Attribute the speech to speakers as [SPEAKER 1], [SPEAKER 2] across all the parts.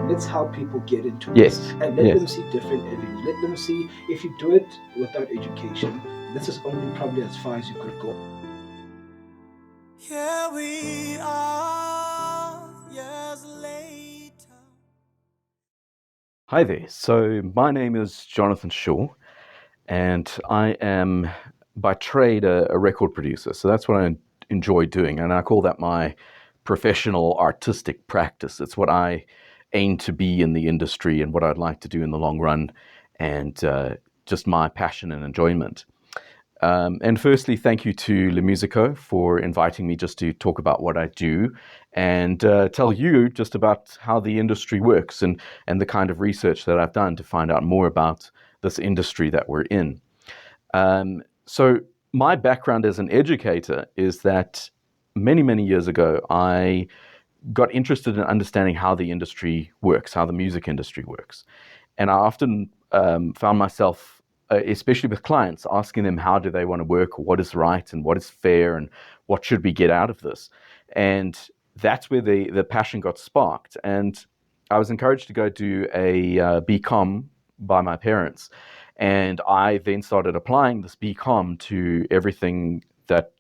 [SPEAKER 1] let's help people get into this
[SPEAKER 2] Yes.
[SPEAKER 1] and let
[SPEAKER 2] Yes.
[SPEAKER 1] them see different avenues. Let them see if you do it without education, this is only probably as far as you could go.
[SPEAKER 3] Here we are, years later.
[SPEAKER 2] Hi there. So my name is Jonathan Shaw, and I am by trade a record producer. So that's what I enjoy doing, and I call that my professional artistic practice. It's what I aim to be in the industry and what I'd like to do in the long run, and just my passion and enjoyment. And firstly, thank you to LIMUSICO for inviting me just to talk about what I do and tell you just about how the industry works and the kind of research that I've done to find out more about this industry that we're in. So my background as an educator is that many, many years ago, I got interested in understanding how the industry works, how the music industry works. And I often found myself, especially with clients, asking them how do they want to work, what is right and what is fair and what should we get out of this. And that's where the passion got sparked. And I was encouraged to go do a BCom by my parents. And I then started applying this BCom to everything that,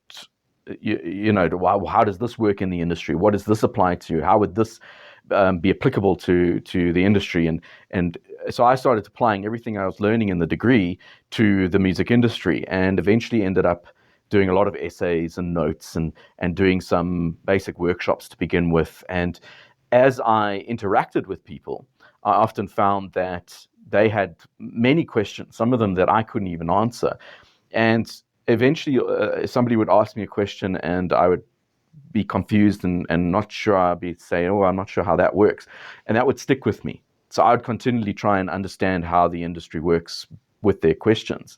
[SPEAKER 2] how does this work in the industry? What does this apply to? How would this be applicable to the industry? And so I started applying everything I was learning in the degree to the music industry, and eventually ended up doing a lot of essays and notes and doing some basic workshops to begin with. And as I interacted with people, I often found that they had many questions, some of them that I couldn't even answer. And eventually somebody would ask me a question and I would be confused and not sure. I'd be saying, oh, I'm not sure how that works. And that would stick with me. So I would continually try and understand how the industry works with their questions.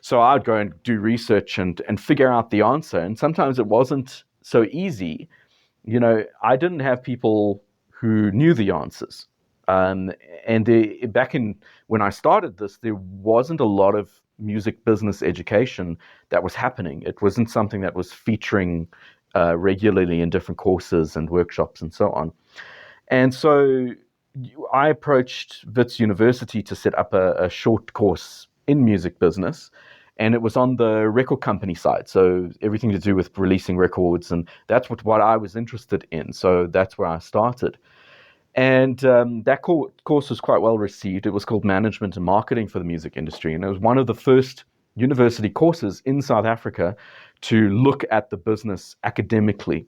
[SPEAKER 2] So I'd go and do research and figure out the answer. And sometimes it wasn't so easy. I didn't have people who knew the answers. And back in when I started this, there wasn't a lot of music business education that was happening. It wasn't something that was featuring regularly in different courses and workshops and so on. And so I approached Wits University to set up a short course in music business. And it was on the record company side, so everything to do with releasing records, and that's what I was interested in. So that's where I started. And that course was quite well received. It was called Management and Marketing for the Music Industry, and it was one of the first university courses in South Africa to look at the business academically.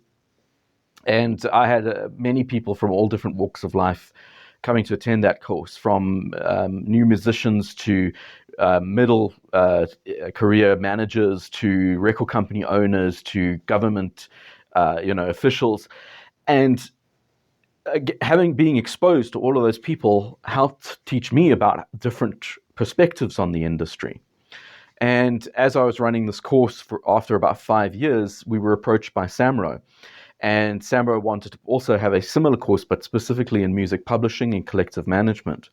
[SPEAKER 2] And I had many people from all different walks of life coming to attend that course, from new musicians to middle career managers to record company owners to government officials. And being exposed to all of those people helped teach me about different perspectives on the industry. And as I was running this course after about 5 years, we were approached by SAMRO. And SAMRO wanted to also have a similar course, but specifically in music publishing and collective management.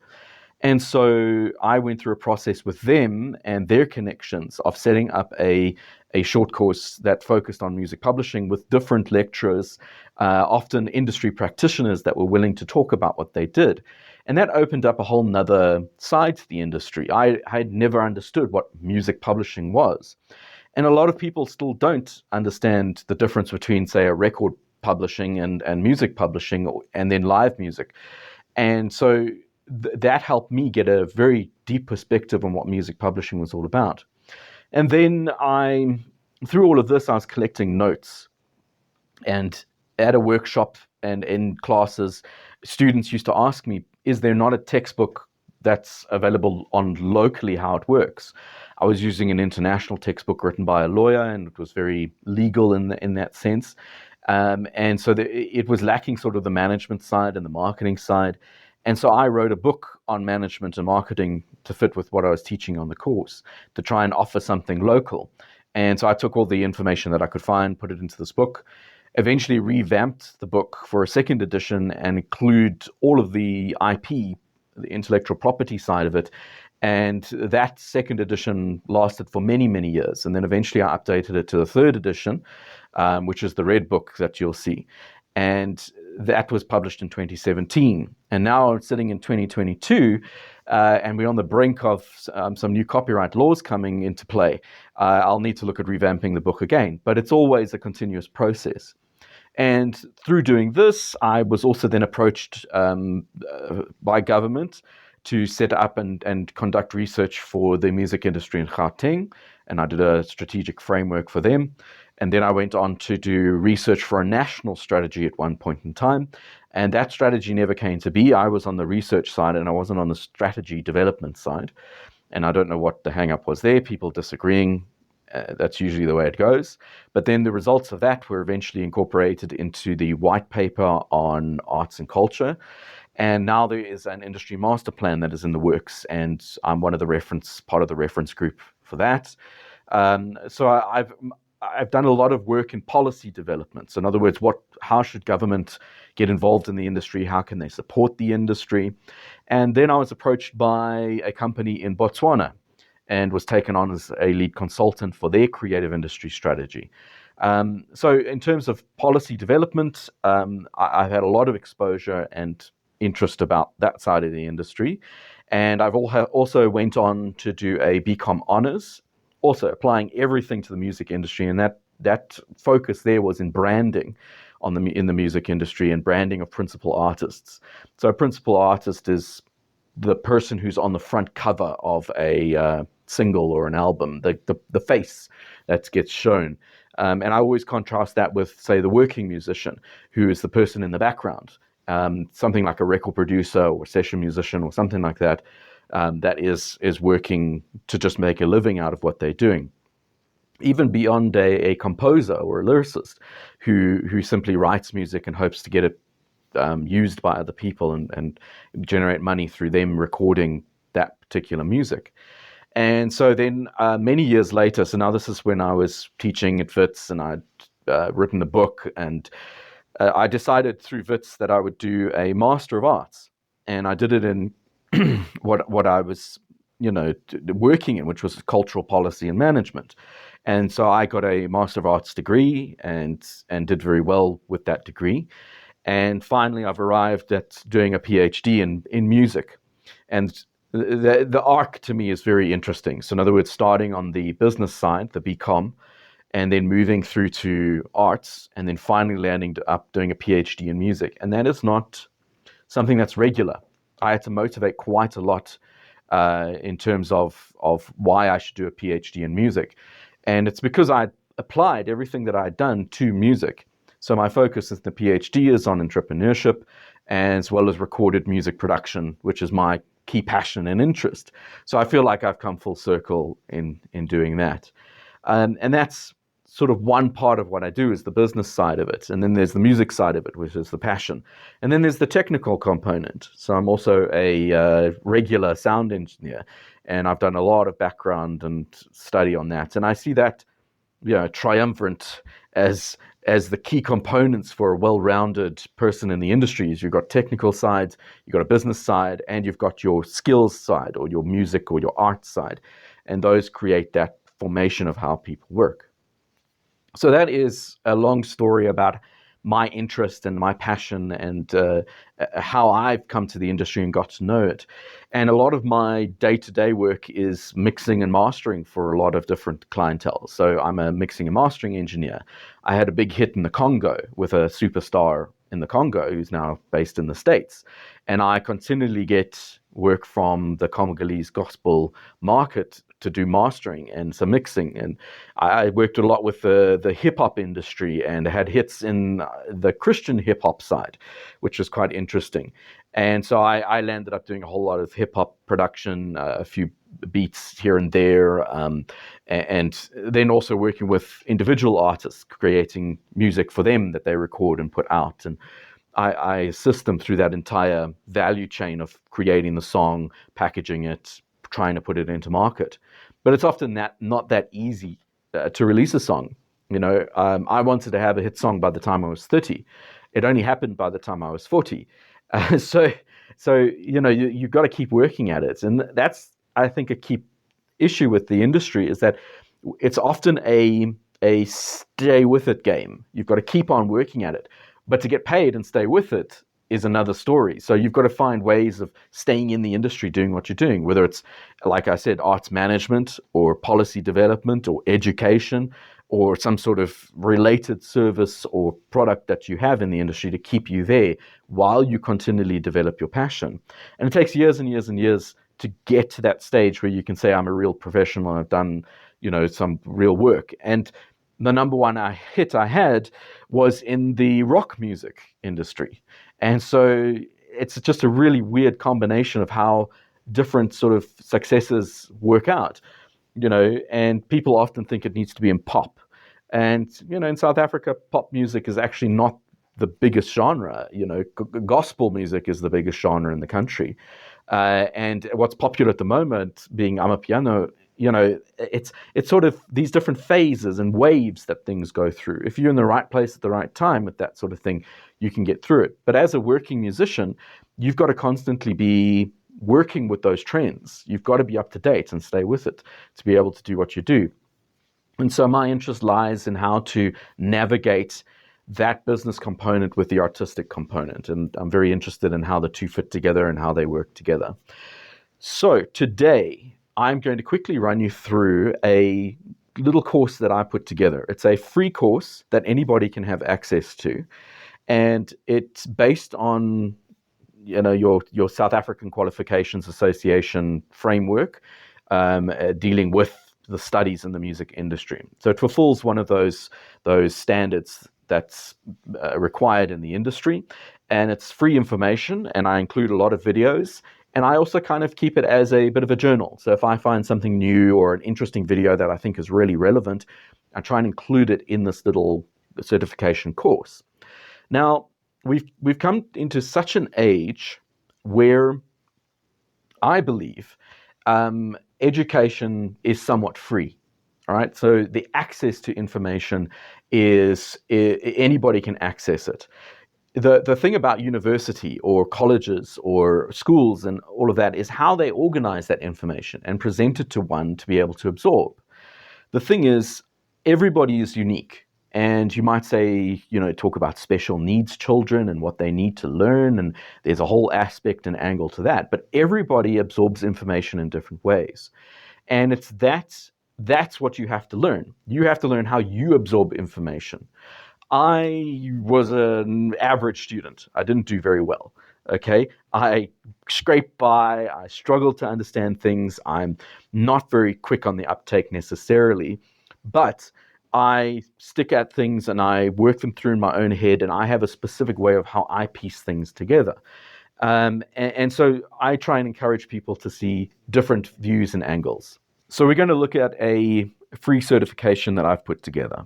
[SPEAKER 2] And so I went through a process with them and their connections of setting up a short course that focused on music publishing with different lecturers, often industry practitioners that were willing to talk about what they did. And that opened up a whole nother side to the industry. I had never understood what music publishing was. And a lot of people still don't understand the difference between, say, a record publishing and music publishing and then live music. And so that helped me get a very deep perspective on what music publishing was all about. And then through all of this, I was collecting notes. And at a workshop and in classes, students used to ask me, is there not a textbook that's available on locally how it works? I was using an international textbook written by a lawyer, and it was very legal in that sense. And so it was lacking sort of the management side and the marketing side. And so I wrote a book on management and marketing to fit with what I was teaching on the course, to try and offer something local. And so I took all the information that I could find, put it into this book, eventually revamped the book for a second edition and include all of the IP, the intellectual property side of it. And that second edition lasted for many, many years. And then eventually I updated it to the third edition, which is the red book that you'll see. And that was published in 2017. And now I'm sitting in 2022, and we're on the brink of some new copyright laws coming into play. I'll need to look at revamping the book again, but it's always a continuous process. And through doing this, I was also then approached by government to set up and conduct research for the music industry in Gauteng. And I did a strategic framework for them. And then I went on to do research for a national strategy at one point in time. And that strategy never came to be. I was on the research side and I wasn't on the strategy development side. And I don't know what the hang up was there, people disagreeing. That's usually the way it goes. But then the results of that were eventually incorporated into the white paper on arts and culture. And now there is an industry master plan that is in the works. And I'm part of the reference group for that. So I've done a lot of work in policy development. So in other words, how should government get involved in the industry? How can they support the industry? And then I was approached by a company in Botswana and was taken on as a lead consultant for their creative industry strategy. So in terms of policy development, I've had a lot of exposure and interest about that side of the industry. And I've also went on to do a BCom honors, also applying everything to the music industry. And that focus there was in branding in the music industry and branding of principal artists. So a principal artist is the person who's on the front cover of a single or an album, the face that gets shown. And I always contrast that with, say, the working musician, who is the person in the background, something like a record producer or session musician or something like that, that is working to just make a living out of what they're doing. Even beyond a composer or a lyricist who simply writes music and hopes to get it used by other people and generate money through them recording that particular music. And so then many years later, so now this is when I was teaching at WITS and I'd written a book, and I decided through WITS that I would do a Master of Arts. And I did it in what I was working in, which was cultural policy and management. And so I got a Master of Arts degree and did very well with that degree. And finally, I've arrived at doing a PhD in music. And the arc to me is very interesting. So in other words, starting on the business side, the BCom, and then moving through to arts, and then finally landing up doing a PhD in music. And that is not something that's regular. I had to motivate quite a lot in terms of why I should do a PhD in music. And it's because I applied everything that I'd done to music. So my focus in the PhD is on entrepreneurship, as well as recorded music production, which is my key passion and interest. So I feel like I've come full circle in doing that. And that's sort of one part of what I do, is the business side of it. And then there's the music side of it, which is the passion. And then there's the technical component. So I'm also a regular sound engineer, and I've done a lot of background and study on that. And I see that, triumvirate as the key components for a well-rounded person in the industry. Is you've got technical sides, you've got a business side, and you've got your skills side, or your music or your art side. And those create that formation of how people work. So that is a long story about my interest and my passion and how I've come to the industry and got to know it. And a lot of my day-to-day work is mixing and mastering for a lot of different clientele. So I'm a mixing and mastering engineer. I had a big hit in the Congo with a superstar in the Congo who's now based in the States. And I continually get work from the Congolese gospel market to do mastering and some mixing. And I worked a lot with the hip-hop industry and had hits in the Christian hip-hop side, which was quite interesting. And so I landed up doing a whole lot of hip-hop production, a few beats here and there, and then also working with individual artists, creating music for them that they record and put out. And I assist them through that entire value chain of creating the song, packaging it, trying to put it into market. But it's often not that easy to release a song. I wanted to have a hit song by the time I was 30. It only happened by the time I was 40. So you've got to keep working at it. And that's, I think, a key issue with the industry, is that it's often a stay with it game. You've got to keep on working at it. But to get paid and stay with it is another story. So you've got to find ways of staying in the industry doing what you're doing, whether it's, like I said, arts management or policy development or education or some sort of related service or product that you have in the industry to keep you there while you continually develop your passion. And it takes years and years and years to get to that stage where you can say, I'm a real professional and I've done, some real work. And the number one hit I had was in the rock music industry. And so it's just a really weird combination of how different sort of successes work out, and people often think it needs to be in pop. And, in South Africa, pop music is actually not the biggest genre. Gospel music is the biggest genre in the country. And what's popular at the moment, being Amapiano, it's sort of these different phases and waves that things go through. If you're in the right place at the right time with that sort of thing, you can get through it. But as a working musician, you've got to constantly be working with those trends. You've got to be up to date and stay with it to be able to do what you do. And so my interest lies in how to navigate that business component with the artistic component. And I'm very interested in how the two fit together and how they work together. So today, I'm going to quickly run you through a little course that I put together. It's a free course that anybody can have access to. And it's based on your South African Qualifications Association framework, dealing with the studies in the music industry. So it fulfills one of those standards that's required in the industry, and it's free information, and I include a lot of videos, and I also kind of keep it as a bit of a journal. So if I find something new or an interesting video that I think is really relevant, I try and include it in this little certification course. Now, we've come into such an age where I believe education is somewhat free. All right, so the access to information is anybody can access it. The thing about university or colleges or schools and all of that is how they organize that information and present it to one to be able to absorb. The thing is, everybody is unique. And you might say, talk about special needs children and what they need to learn. And there's a whole aspect and angle to that. But everybody absorbs information in different ways. And that's what you have to learn. You have to learn how you absorb information. I was an average student. I didn't do very well. Okay. I scraped by. I struggled to understand things. I'm not very quick on the uptake necessarily. But I stick at things and I work them through in my own head, and I have a specific way of how I piece things together. And so I try and encourage people to see different views and angles. So we're going to look at a free certification that I've put together.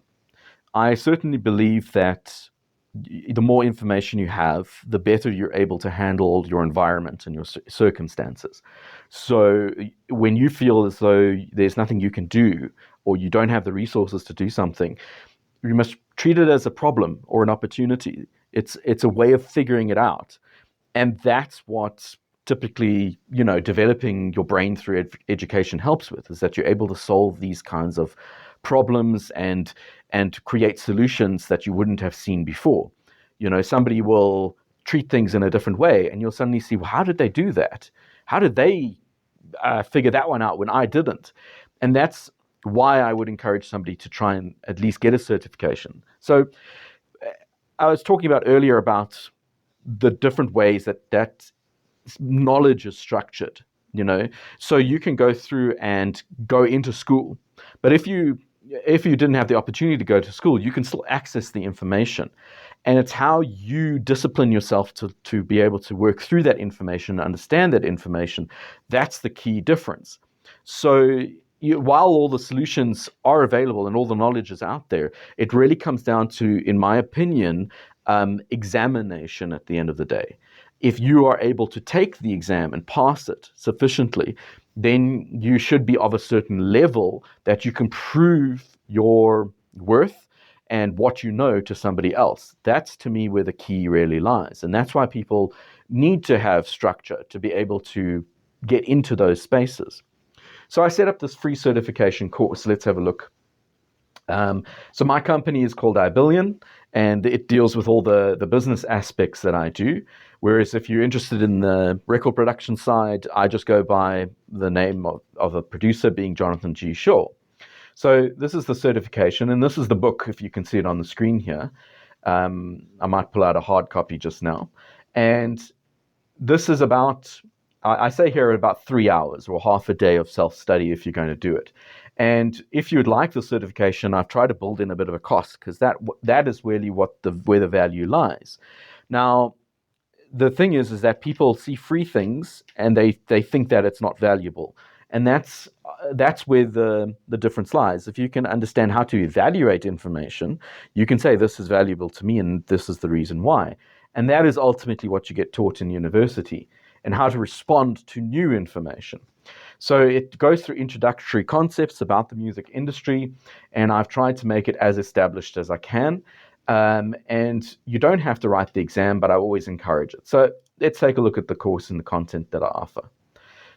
[SPEAKER 2] I certainly believe that the more information you have, the better you're able to handle your environment and your circumstances. So when you feel as though there's nothing you can do or you don't have the resources to do something, you must treat it as a problem or an opportunity. It's a way of figuring it out. And that's what typically, developing your brain through education helps with, is that you're able to solve these kinds of problems and create solutions that you wouldn't have seen before. Somebody will treat things in a different way, and you'll suddenly see, well, how did they do that? How did they figure that one out when I didn't? And that's why I would encourage somebody to try and at least get a certification. So I was talking about earlier about the different ways that knowledge is structured, so you can go through and go into school. But if you didn't have the opportunity to go to school, you can still access the information. And it's how you discipline yourself to be able to work through that information, understand that information. That's the key difference. So while all the solutions are available and all the knowledge is out there, it really comes down to, in my opinion, examination at the end of the day. If you are able to take the exam and pass it sufficiently, then you should be of a certain level that you can prove your worth and what you know to somebody else. That's, to me, where the key really lies. And that's why people need to have structure to be able to get into those spaces. So I set up this free certification course. Let's have a look So my company is called Ibilion, and it deals with all the business aspects that I do. Whereas if you're interested in the record production side, I just go by the name of a producer being Jonathan G. Shaw. So this is the certification, and this is the book, if you can see it on the screen here. I might pull out a hard copy just now. And this is about, I say here, about 3 hours or half a day of self-study if you're going to do it. And if you'd like the certification, I've tried to build in a bit of a cost, because that is really where the value lies. Now, the thing is that people see free things and they think that it's not valuable. And that's where the difference lies. If you can understand how to evaluate information, you can say this is valuable to me and this is the reason why. And that is ultimately what you get taught in university, and how to respond to new information. So it goes through introductory concepts about the music industry, and I've tried to make it as established as I can. And you don't have to write the exam, but I always encourage it. So let's take a look at the course and the content that I offer.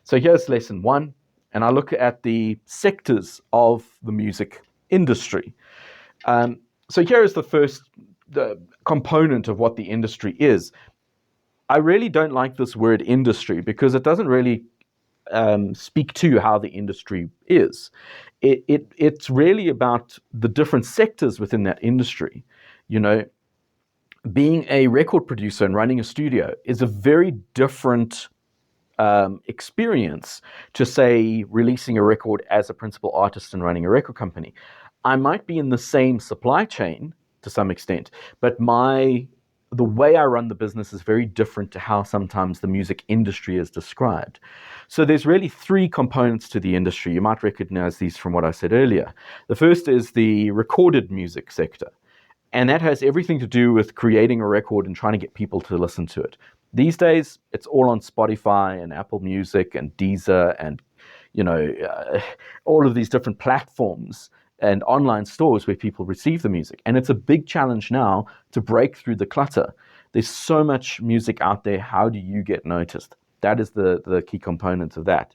[SPEAKER 2] So here's lesson 1, and I look at the sectors of the music industry. So here is the first component of what the industry is. I really don't like this word industry because it doesn't really speak to how the industry is. It's really about the different sectors within that industry. You know, being a record producer and running a studio is a very different experience to, say, releasing a record as a principal artist and running a record company. I might be in the same supply chain to some extent, but the way I run the business is very different to how sometimes the music industry is described. So there's really 3 components to the industry. You might recognize these from what I said earlier. The first is the recorded music sector, and that has everything to do with creating a record and trying to get people to listen to it. These days, it's all on Spotify and Apple Music and Deezer and, all of these different platforms and online stores where people receive the music. And it's a big challenge now to break through the clutter. There's so much music out there. How do you get noticed? That is the key component of that.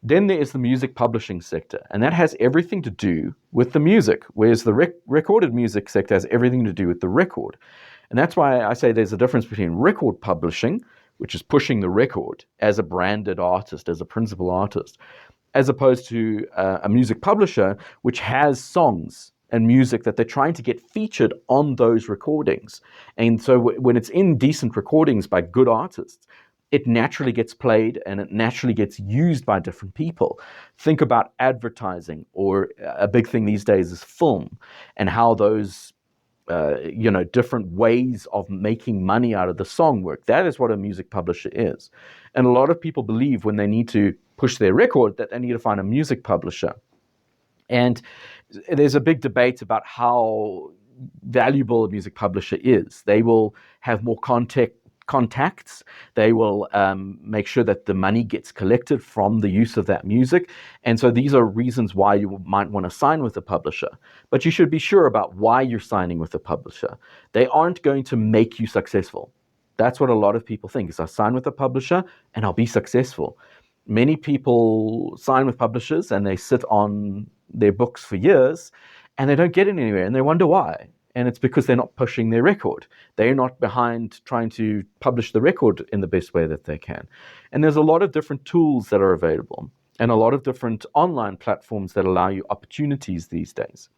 [SPEAKER 2] Then there is the music publishing sector, and that has everything to do with the music, whereas the recorded music sector has everything to do with the record. And that's why I say there's a difference between record publishing, which is pushing the record as a branded artist, as a principal artist, as opposed to a music publisher, which has songs and music that they're trying to get featured on those recordings. And so when it's in decent recordings by good artists, it naturally gets played and it naturally gets used by different people. Think about advertising, or a big thing these days is film, and how those different ways of making money out of the song work. That is what a music publisher is. And a lot of people believe when they need to push their record that they need to find a music publisher. And there's a big debate about how valuable a music publisher is. They will have more contacts. They will make sure that the money gets collected from the use of that music. And so these are reasons why you might want to sign with a publisher. But you should be sure about why you're signing with a publisher. They aren't going to make you successful. That's what a lot of people think, is I sign with a publisher and I'll be successful. Many people sign with publishers and they sit on their books for years and they don't get anywhere, and they wonder why. And it's because they're not pushing their record. They're not behind trying to publish the record in the best way that they can. And there's a lot of different tools that are available, and a lot of different online platforms that allow you opportunities these days.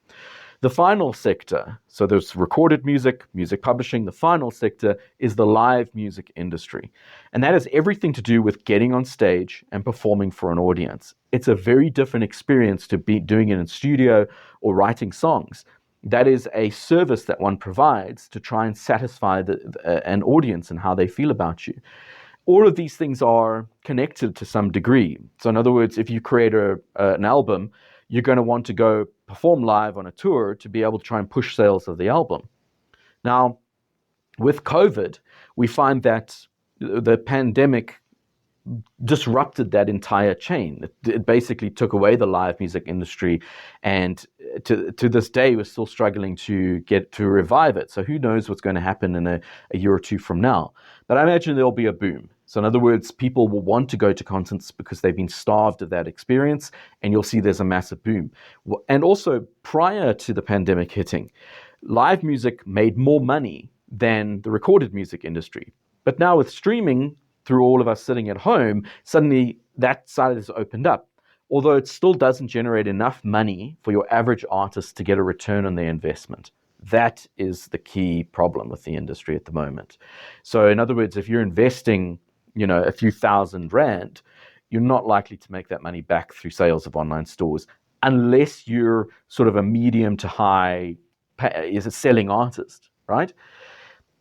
[SPEAKER 2] The final sector, so there's recorded music, music publishing. The final sector is the live music industry. And that has everything to do with getting on stage and performing for an audience. It's a very different experience to be doing it in studio or writing songs. That is a service that one provides to try and satisfy an audience and how they feel about you. All of these things are connected to some degree. So in other words, if you create an album, you're going to want to go perform live on a tour to be able to try and push sales of the album. Now, with COVID, we find that the pandemic disrupted that entire chain. It basically took away the live music industry, and to this day, we're still struggling to get to revive it. So who knows what's going to happen in a year or two from now. But I imagine there'll be a boom. So in other words, people will want to go to concerts because they've been starved of that experience, and you'll see there's a massive boom. And also, prior to the pandemic hitting, live music made more money than the recorded music industry. But now with streaming, through all of us sitting at home, suddenly that side has opened up. Although it still doesn't generate enough money for your average artist to get a return on their investment. That is the key problem with the industry at the moment. So in other words, if you're investing, a few $1,000, you're not likely to make that money back through sales of online stores unless you're sort of a medium to high is a selling artist, right?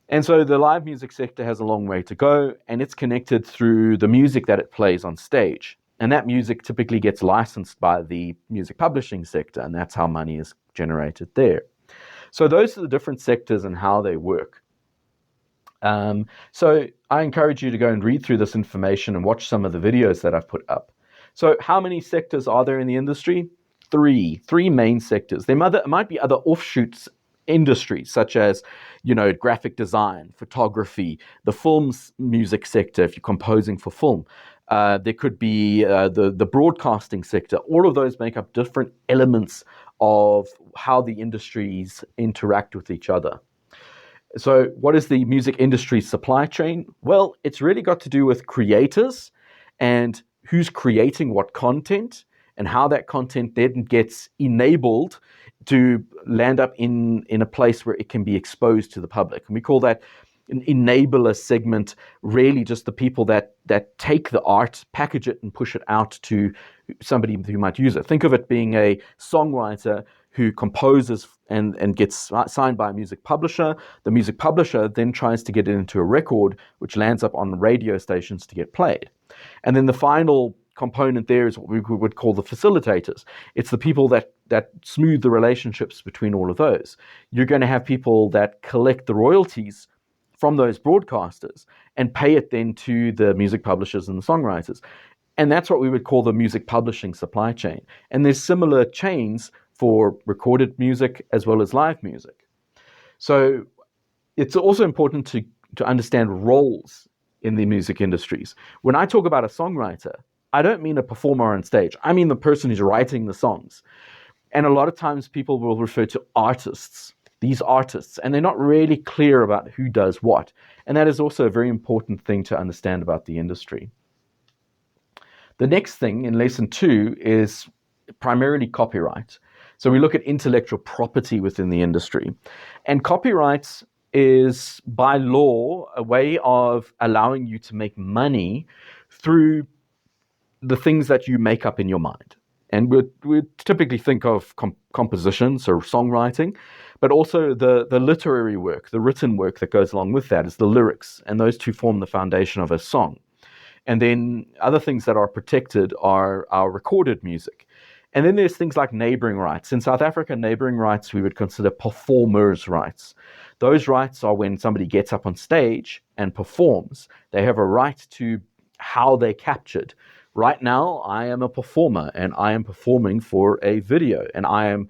[SPEAKER 2] And so the live music sector has a long way to go, and it's connected through the music that it plays on stage. And that music typically gets licensed by the music publishing sector, and that's how money is generated there. So those are the different sectors and how they work. So I encourage you to go and read through this information and watch some of the videos that I've put up. So how many sectors are there in the industry? Three main sectors. There might be other offshoots industries such as, graphic design, photography, the film's music sector if you're composing for film. There could be the broadcasting sector. All of those make up different elements of how the industries interact with each other. So what is the music industry supply chain? Well, it's really got to do with creators and who's creating what content and how that content then gets enabled to land up in a place where it can be exposed to the public. And we call that an enabler segment, really just the people that take the art, package it, and push it out to somebody who might use it. Think of it being a songwriter who composes and gets signed by a music publisher. The music publisher then tries to get it into a record, which lands up on radio stations to get played. And then the final component there is what we would call the facilitators. It's the people that smooth the relationships between all of those. You're going to have people that collect the royalties from those broadcasters and pay it then to the music publishers and the songwriters. And that's what we would call the music publishing supply chain. And there's similar chains for recorded music as well as live music. So it's also important to understand roles in the music industries. When I talk about a songwriter, I don't mean a performer on stage. I mean the person who's writing the songs. And a lot of times people will refer to artists, these artists, and they're not really clear about who does what. And that is also a very important thing to understand about the industry. The next thing in lesson 2 is primarily copyright. So we look at intellectual property within the industry. And copyright is, by law, a way of allowing you to make money through the things that you make up in your mind. And we typically think of compositions or songwriting, but also the literary work, the written work that goes along with that is the lyrics, and those two form the foundation of a song. And then other things that are protected are our recorded music. And then there's things like neighboring rights. In South Africa, neighboring rights we would consider performers' rights. Those rights are when somebody gets up on stage and performs. They have a right to how they're captured. Right now, I am a performer and I am performing for a video, and I am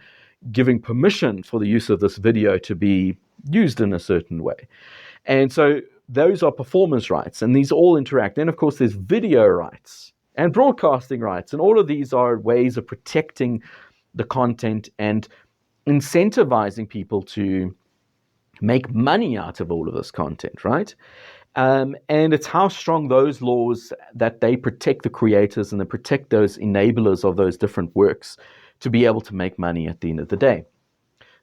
[SPEAKER 2] giving permission for the use of this video to be used in a certain way. And so those are performers' rights, and these all interact. And of course, there's video rights and broadcasting rights, and all of these are ways of protecting the content and incentivizing people to make money out of all of this content, right? And it's how strong those laws that they protect the creators and they protect those enablers of those different works to be able to make money at the end of the day.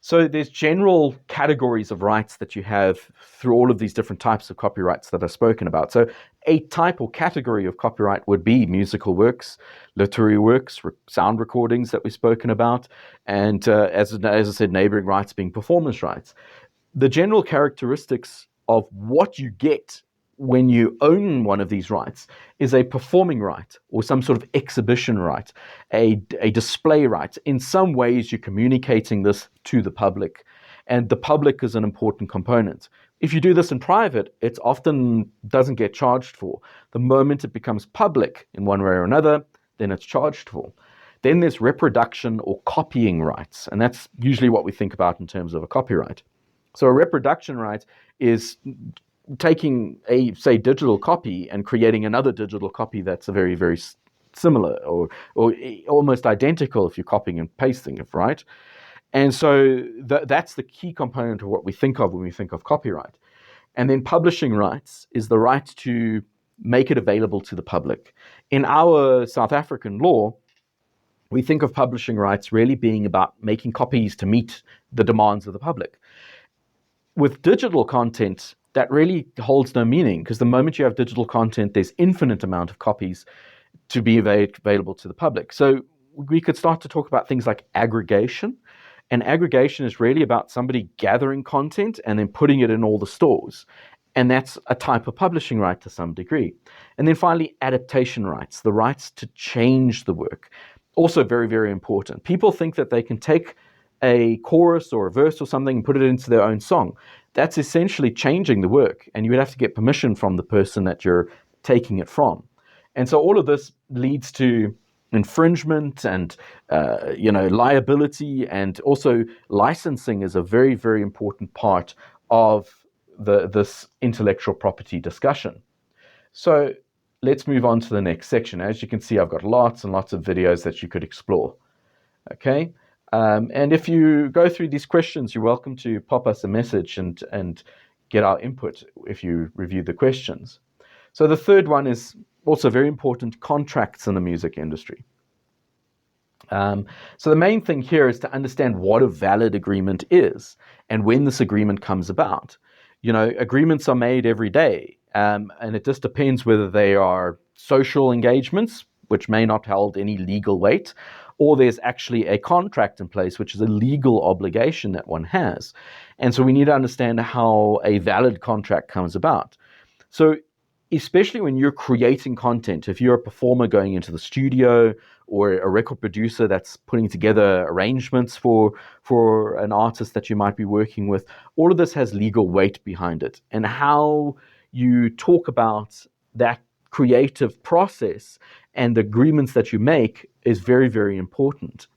[SPEAKER 2] So there's general categories of rights that you have through all of these different types of copyrights that I've spoken about. So a type or category of copyright would be musical works, literary works, sound recordings that we've spoken about, and as I said, neighboring rights being performance rights. The general characteristics of what you get when you own one of these rights is a performing right or some sort of exhibition right, a display right. In some ways, you're communicating this to the public, and the public is an important component. If you do this in private, it often doesn't get charged for. The moment it becomes public in one way or another, then it's charged for. Then there's reproduction or copying rights, and that's usually what we think about in terms of a copyright. So a reproduction right is taking a, say, digital copy and creating another digital copy that's very, very similar or almost identical if you're copying and pasting it, right? And so that's the key component of what we think of when we think of copyright. And then publishing rights is the right to make it available to the public. In our South African law, we think of publishing rights really being about making copies to meet the demands of the public. With digital content, that really holds no meaning, because the moment you have digital content, there's infinite amount of copies to be available to the public. So we could start to talk about things like aggregation. And aggregation is really about somebody gathering content and then putting it in all the stores. And that's a type of publishing right to some degree. And then finally, adaptation rights, the rights to change the work. Also very, very important. People think that they can take a chorus or a verse or something and put it into their own song. That's essentially changing the work, and you would have to get permission from the person that you're taking it from. And so all of this leads to infringement and liability, and also licensing is a very, very important part of this intellectual property discussion. So let's move on to the next section. As you can see, I've got lots and lots of videos that you could explore. Okay, and if you go through these questions, you're welcome to pop us a message and get our input if you review the questions. So the third one is also very important: contracts in the music industry. So the main thing here is to understand what a valid agreement is and when this agreement comes about. Agreements are made every day, and it just depends whether they are social engagements, which may not hold any legal weight, or there's actually a contract in place, which is a legal obligation that one has. And so we need to understand how a valid contract comes about. So especially when you're creating content, if you're a performer going into the studio or a record producer that's putting together arrangements for an artist that you might be working with, all of this has legal weight behind it. And how you talk about that creative process and the agreements that you make is very, very important.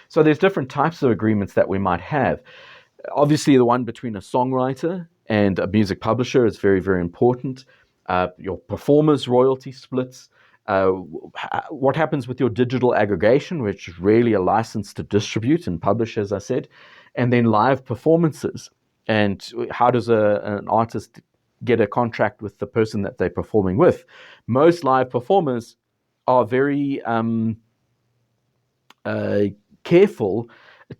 [SPEAKER 2] So there's different types of agreements that we might have. Obviously, the one between a songwriter and a music publisher is very, very important. Your performers' royalty splits, what happens with your digital aggregation, which is really a license to distribute and publish, as I said, and then live performances. And how does an artist get a contract with the person that they're performing with? Most live performers are very careful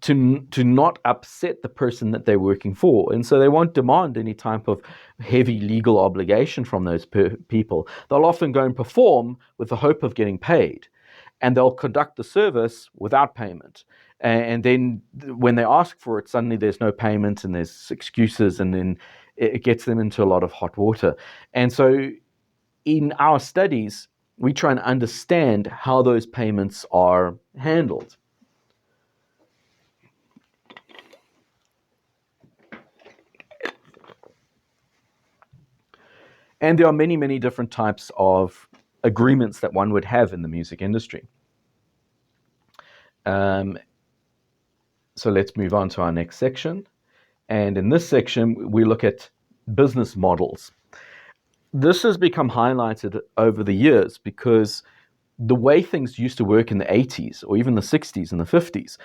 [SPEAKER 2] to not upset the person that they're working for. And so they won't demand any type of heavy legal obligation from those people. They'll often go and perform with the hope of getting paid. And they'll conduct the service without payment. And then when they ask for it, suddenly there's no payment and there's excuses, and then it gets them into a lot of hot water. And so in our studies, we try and understand how those payments are handled. And there are many, many different types of agreements that one would have in the music industry. So let's move on to our next section. And in this section, we look at business models. This has become highlighted over the years because the way things used to work in the 80s or even the 60s and the 50s,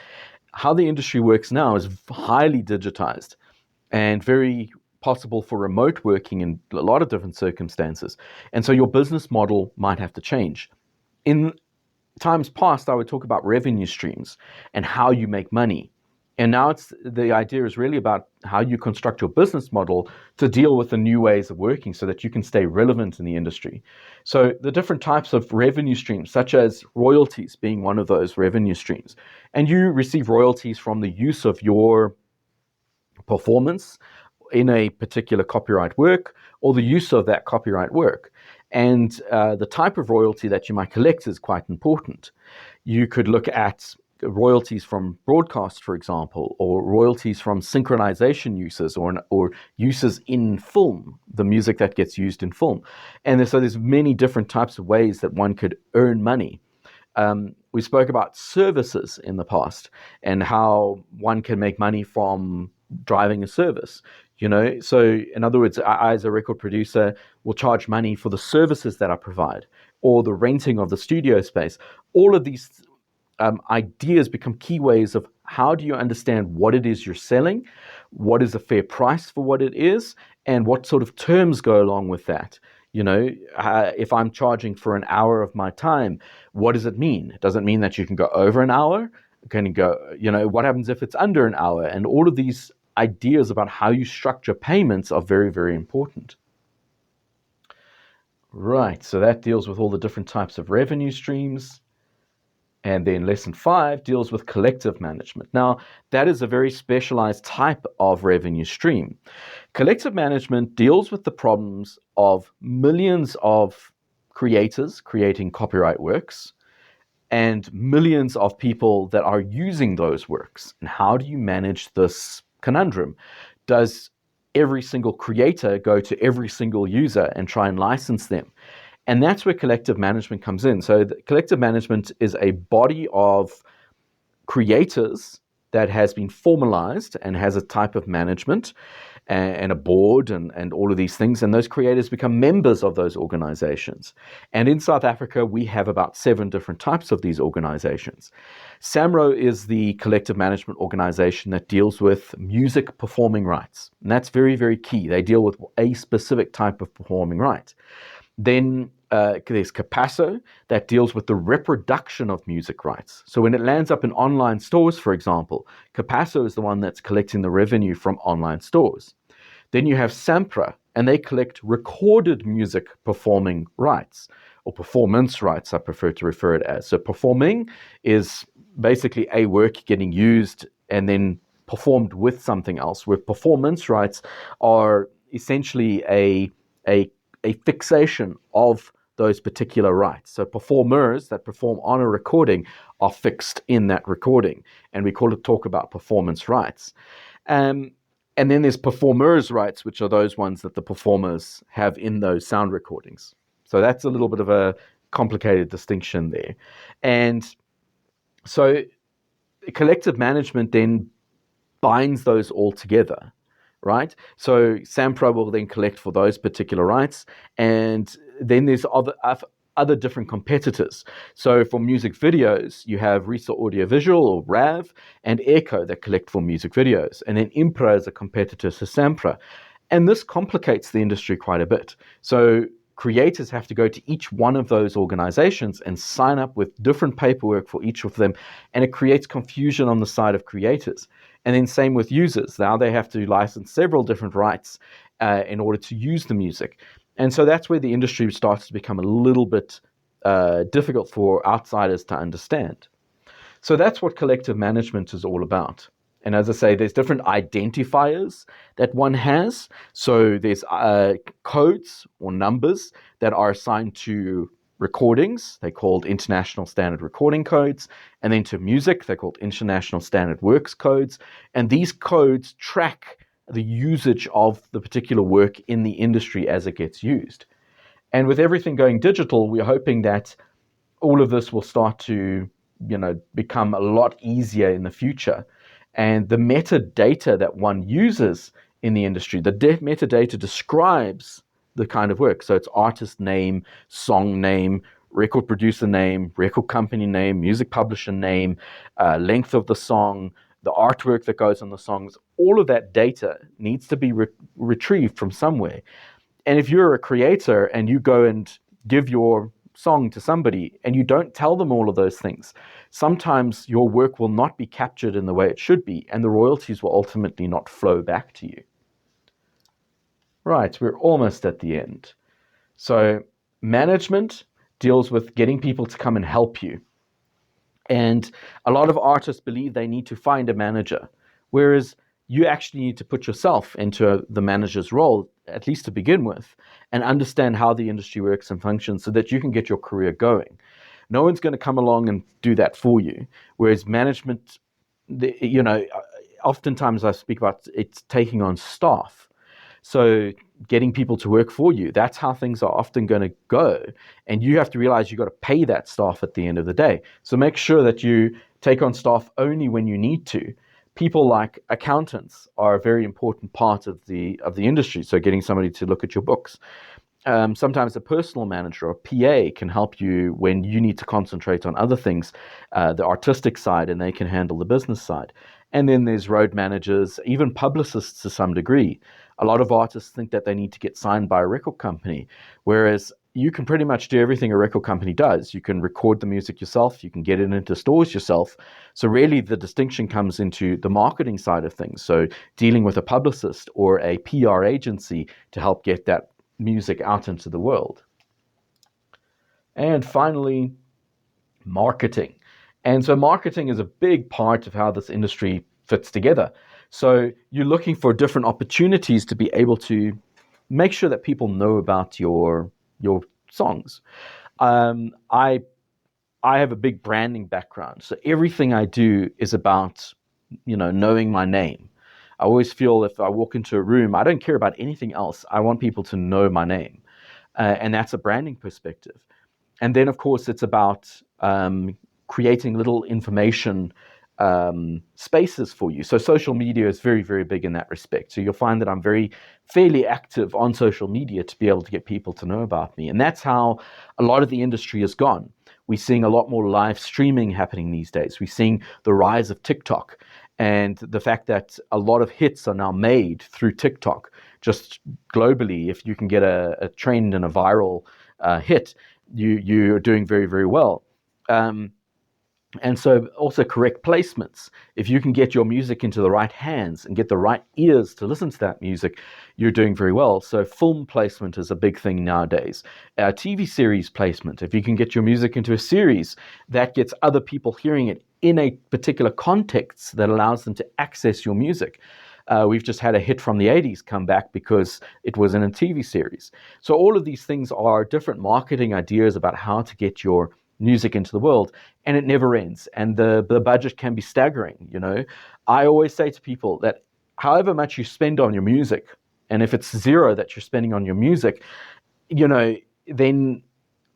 [SPEAKER 2] how the industry works now is highly digitized and very possible for remote working in a lot of different circumstances. And so your business model might have to change. In times past, I would talk about revenue streams and how you make money. And now the idea is really about how you construct your business model to deal with the new ways of working so that you can stay relevant in the industry. So the different types of revenue streams, such as royalties being one of those revenue streams. And you receive royalties from the use of your performance in a particular copyright work or the use of that copyright work. And the type of royalty that you might collect is quite important. You could look at royalties from broadcast, for example, or royalties from synchronization uses or uses in film, the music that gets used in film. And so there's many different types of ways that one could earn money. We spoke about services in the past and how one can make money from driving a service. So in other words, I as a record producer will charge money for the services that I provide or the renting of the studio space. All of these ideas become key ways of how do you understand what it is you're selling, what is a fair price for what it is, and what sort of terms go along with that. If I'm charging for an hour of my time, what does it mean? Does it mean that you can go over an hour? Can you go, what happens if it's under an hour? And all of these ideas about how you structure payments are very, very important. Right, so that deals with all the different types of revenue streams. And then lesson 5 deals with collective management. Now, that is a very specialized type of revenue stream. Collective management deals with the problems of millions of creators creating copyright works and millions of people that are using those works. And how do you manage this conundrum? Does every single creator go to every single user and try and license them? And that's where collective management comes in. So collective management is a body of creators that has been formalized and has a type of management and a board and all of these things. And those creators become members of those organizations. And in South Africa, we have about 7 different types of these organizations. SAMRO is the collective management organization that deals with music performing rights. And that's very, very key. They deal with a specific type of performing right. Then there's Capasso that deals with the reproduction of music rights. So when it lands up in online stores, for example, Capasso is the one that's collecting the revenue from online stores. Then you have SAMPRA, and they collect recorded music performing rights, or performance rights, I prefer to refer it as. So performing is basically a work getting used and then performed with something else, where performance rights are essentially a fixation of those particular rights. So performers that perform on a recording are fixed in that recording, and we talk about performance rights. And then there's performers' rights, which are those ones that the performers have in those sound recordings. So that's a little bit of a complicated distinction there. And so collective management then binds those all together. Right? So SAMPRA will then collect for those particular rights, and then there's other different competitors. So for music videos, you have Risa Audiovisual, or RAV, and Echo that collect for music videos, and then Impra is a competitor to SAMPRA. And this complicates the industry quite a bit. So creators have to go to each one of those organizations and sign up with different paperwork for each of them, and it creates confusion on the side of creators. And then same with users. Now they have to license several different rights in order to use the music. And so that's where the industry starts to become a little bit difficult for outsiders to understand. So that's what collective management is all about. And as I say, there's different identifiers that one has. So there's codes or numbers that are assigned to recordings. They're called International Standard Recording Codes. And then to music, they're called International Standard Works Codes. And these codes track the usage of the particular work in the industry as it gets used. And with everything going digital, we're hoping that all of this will start to, become a lot easier in the future. And the metadata that one uses in the industry, the metadata describes the kind of work. So it's artist name, song name, record producer name, record company name, music publisher name, length of the song, the artwork that goes on the songs. All of that data needs to be retrieved from somewhere. And if you're a creator and you go and give your song to somebody and you don't tell them all of those things, sometimes your work will not be captured in the way it should be, and the royalties will ultimately not flow back to you. Right, we're almost at the end. So management deals with getting people to come and help you. And a lot of artists believe they need to find a manager, whereas you actually need to put yourself into the manager's role, at least to begin with, and understand how the industry works and functions so that you can get your career going. No one's going to come along and do that for you, whereas management, oftentimes I speak about it's taking on staff. So getting people to work for you, that's how things are often going to go. And you have to realize you've got to pay that staff at the end of the day. So make sure that you take on staff only when you need to, people like accountants are a very important part of the industry. So getting somebody to look at your books. Sometimes a personal manager or PA can help you when you need to concentrate on other things, the artistic side, and they can handle the business side. And then there's road managers, even publicists to some degree. A lot of artists think that they need to get signed by a record company, whereas you can pretty much do everything a record company does. You can record the music yourself, you can get it into stores yourself. So really the distinction comes into the marketing side of things. So dealing with a publicist or a PR agency to help get that music out into the world. And finally, marketing. And so marketing is a big part of how this industry fits together. So you're looking for different opportunities to be able to make sure that people know about your songs. I have a big branding background, so everything I do is about knowing my name. I always feel if I walk into a room, I don't care about anything else. I want people to know my name. And that's a branding perspective. And then, of course, it's about creating little information spaces for you. So social media is very, very big in that respect. So you'll find that I'm fairly active on social media to be able to get people to know about me. And that's how a lot of the industry has gone. We're seeing a lot more live streaming happening these days. We're seeing the rise of TikTok and the fact that a lot of hits are now made through TikTok. Just globally, if you can get a trend and a viral hit, you're doing very, very well. And so also correct placements. If you can get your music into the right hands and get the right ears to listen to that music, you're doing very well. So film placement is a big thing nowadays. TV series placement. If you can get your music into a series, that gets other people hearing it in a particular context that allows them to access your music. We've just had a hit from the 80s come back because it was in a TV series. So all of these things are different marketing ideas about how to get your music into the world, and it never ends. And the budget can be staggering. I always say to people that however much you spend on your music, and if it's zero that you're spending on your music, then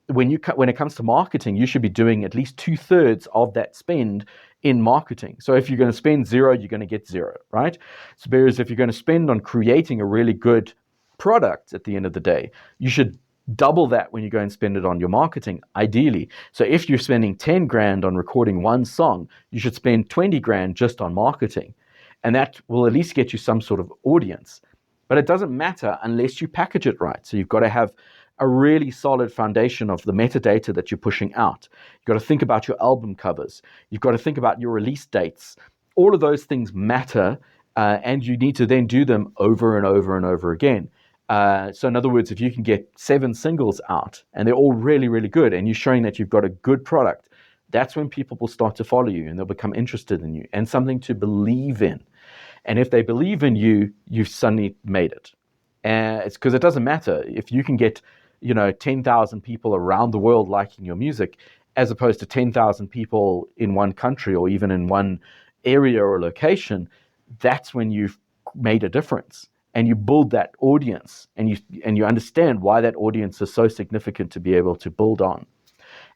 [SPEAKER 2] when it comes to marketing, you should be doing at least 2/3 of that spend in marketing. So if you're going to spend zero, you're going to get zero, right? So whereas if you're going to spend on creating a really good product at the end of the day, you should double that when you go and spend it on your marketing, ideally. So if you're spending 10 grand on recording one song, you should spend 20 grand just on marketing. And that will at least get you some sort of audience. But it doesn't matter unless you package it right. So you've got to have a really solid foundation of the metadata that you're pushing out. You've got to think about your album covers. You've got to think about your release dates. All of those things matter, and you need to then do them over and over and over again. So in other words, if you can get 7 singles out and they're all really, really good and you're showing that you've got a good product, that's when people will start to follow you and they'll become interested in you and something to believe in. And if they believe in you, you've suddenly made it. And it's because it doesn't matter if you can get 10,000 people around the world liking your music as opposed to 10,000 people in one country or even in one area or location. That's when you've made a difference. And you build that audience, and you understand why that audience is so significant to be able to build on.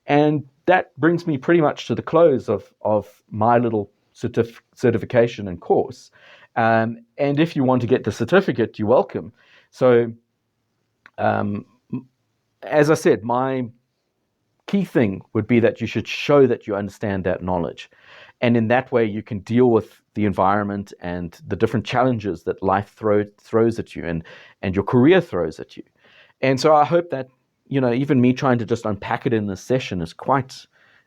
[SPEAKER 2] And that brings me pretty much to the close of my little certification and course. And if you want to get the certificate, you're welcome. So, as I said, my key thing would be that you should show that you understand that knowledge. And in that way, you can deal with the environment and the different challenges that life throws at you and your career throws at you. And so I hope that, even me trying to just unpack it in this session is quite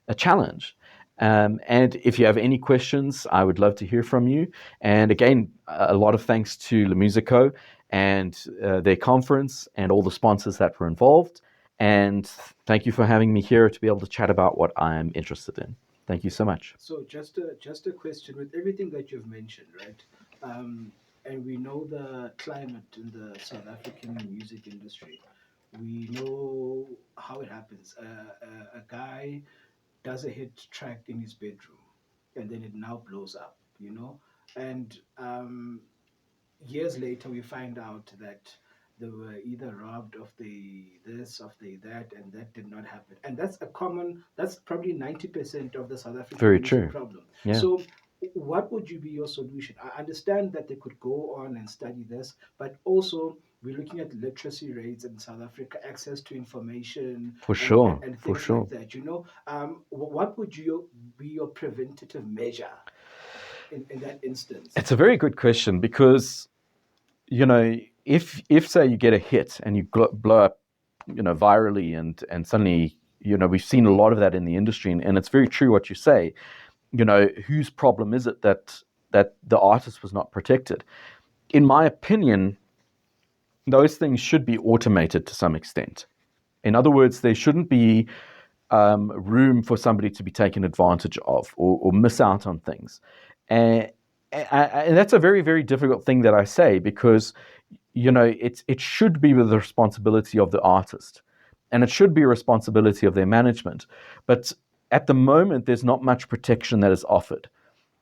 [SPEAKER 2] a challenge. And if you have any questions, I would love to hear from you. And again, a lot of thanks to LIMUSICO and their conference and all the sponsors that were involved. And thank you for having me here to be able to chat about what I am interested in. Thank you so much.
[SPEAKER 1] So just a question with everything that you've mentioned, right? And we know the climate in the South African music industry. We know how it happens. A guy does a hit track in his bedroom, and then it now blows up, And years later, we find out that they were either robbed of the this, of the that, and that did not happen. And that's probably 90% of the South African
[SPEAKER 2] Very
[SPEAKER 1] music
[SPEAKER 2] true.
[SPEAKER 1] problem.
[SPEAKER 2] Yeah.
[SPEAKER 1] So, what would you be your solution? I understand that they could go on and study this, but also we're looking at literacy rates in South Africa, access to information,
[SPEAKER 2] For
[SPEAKER 1] and, and,
[SPEAKER 2] sure,
[SPEAKER 1] and
[SPEAKER 2] for
[SPEAKER 1] things like
[SPEAKER 2] sure.
[SPEAKER 1] that. What would be your preventative measure in that instance?
[SPEAKER 2] It's a very good question because, you know, if say you get a hit and you blow up, you know, virally, and suddenly, you know, we've seen a lot of that in the industry, and it's very true what you say. You know, whose problem is it that the artist was not protected? In my opinion, those things should be automated to some extent. In other words, there shouldn't be room for somebody to be taken advantage of, or miss out on things. And, and that's a very, very difficult thing that I say, because, you know, it should be the responsibility of the artist, and it should be a responsibility of their management. But at the moment, there's not much protection that is offered.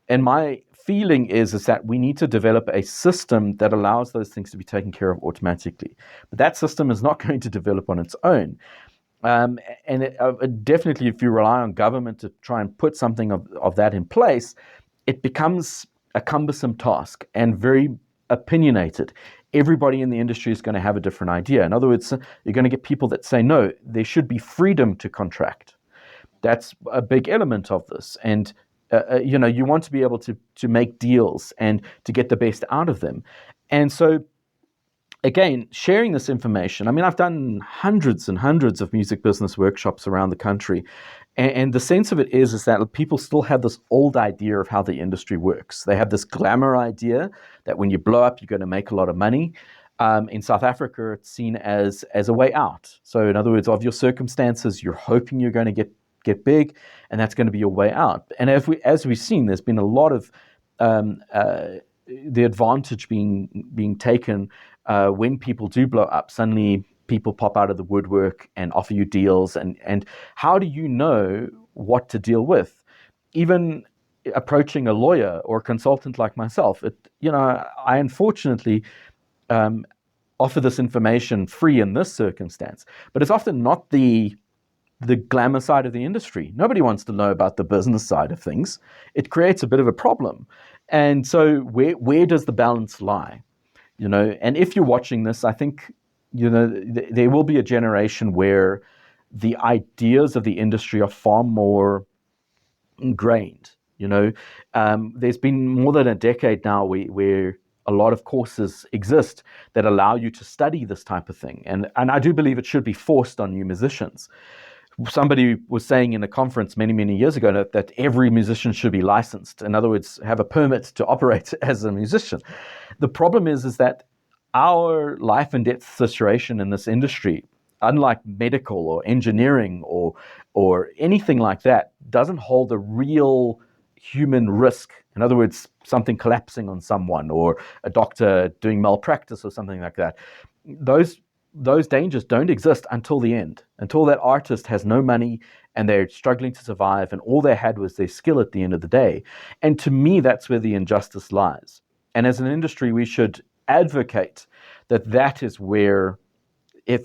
[SPEAKER 2] And my feeling is that we need to develop a system that allows those things to be taken care of automatically. But that system is not going to develop on its own. Definitely, if you rely on government to try and put something of that in place, it becomes a cumbersome task and very opinionated. Everybody in the industry is going to have a different idea. In other words, you're going to get people that say, no, there should be freedom to contract. That's a big element of this. And you know, you want to be able to make deals and to get the best out of them. And so, again, sharing this information. I mean, I've done hundreds and hundreds of music business workshops around the country, and the sense of it is that people still have this old idea of how the industry works. They have this glamour idea that when you blow up, you're going to make a lot of money. In South Africa, it's seen as a way out. So, in other words, of your circumstances, you're hoping you're going to get big, and that's going to be your way out. And as we've seen, there's been a lot of the advantage being taken when people do blow up. Suddenly, people pop out of the woodwork and offer you deals, and how do you know what to deal with? Even approaching a lawyer or a consultant like myself, I unfortunately offer this information free in this circumstance, but it's often not the glamour side of the industry. Nobody wants to know about the business side of things. It creates a bit of a problem. And so where does the balance lie? You know, and if you're watching this, I think, you know, there will be a generation where the ideas of the industry are far more ingrained. You know, there's been more than a decade now where a lot of courses exist that allow you to study this type of thing. And I do believe it should be forced on new musicians. Somebody was saying in a conference many, many years ago that every musician should be licensed. In other words, have a permit to operate as a musician. The problem is that our life and death situation in this industry, unlike medical or engineering or anything like that, doesn't hold a real human risk. In other words, something collapsing on someone or a doctor doing malpractice or something like that. Those dangers don't exist until the end, until that artist has no money and they're struggling to survive, and all they had was their skill at the end of the day. And to me, that's where the injustice lies. And as an industry, we should advocate that is where